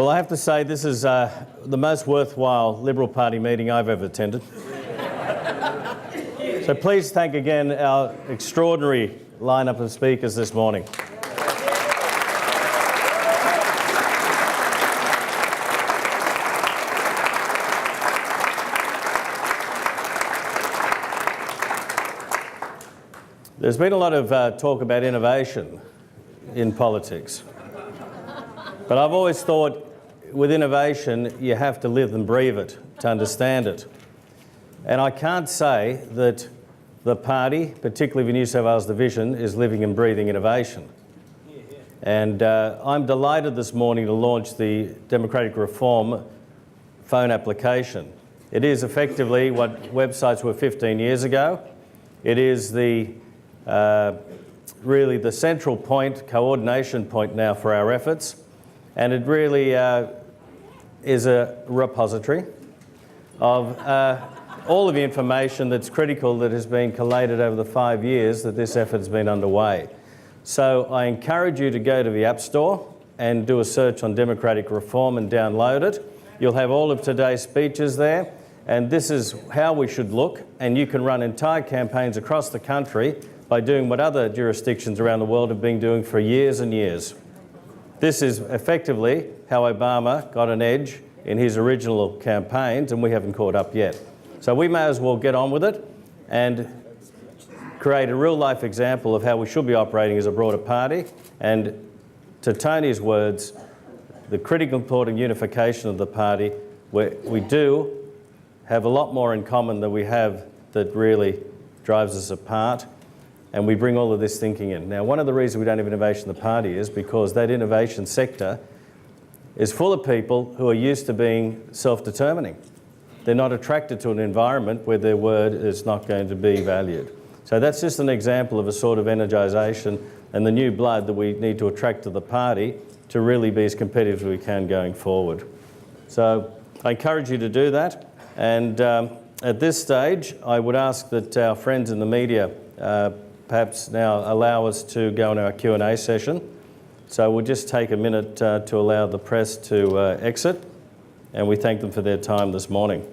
Well, I have to say this is the most worthwhile Liberal Party meeting I've ever attended. So please thank again our extraordinary lineup of speakers this morning. There's been a lot of talk about innovation in politics. But I've always thought with innovation, you have to live and breathe it to understand it. And I can't say that the party, particularly the New South Wales division, is living and breathing innovation. And I'm delighted this morning to launch the Democratic Reform phone application. It is effectively what websites were 15 years ago. It is the really the central point, coordination point now for our efforts. And it really is a repository of all of the information that's critical that has been collated over the 5 years that this effort has been underway. So I encourage you to go to the App Store and do a search on Democratic Reform and download it. You'll have all of today's speeches there, and this is how we should look, and you can run entire campaigns across the country by doing what other jurisdictions around the world have been doing for years and years. This is effectively how Obama got an edge in his original campaigns, and we haven't caught up yet. So we may as well get on with it and create a real-life example of how we should be operating as a broader party. And to Tony's words, the critical important unification of the party, where we do have a lot more in common than we have that really drives us apart. And we bring all of this thinking in. Now, one of the reasons we don't have innovation in the party is because that innovation sector is full of people who are used to being self-determining. They're not attracted to an environment where their word is not going to be valued. So that's just an example of a sort of energisation and the new blood that we need to attract to the party to really be as competitive as we can going forward. So I encourage you to do that. And at this stage, I would ask that our friends in the media perhaps now allow us to go into our Q&A session. So we'll just take a minute to allow the press to exit, and we thank them for their time this morning.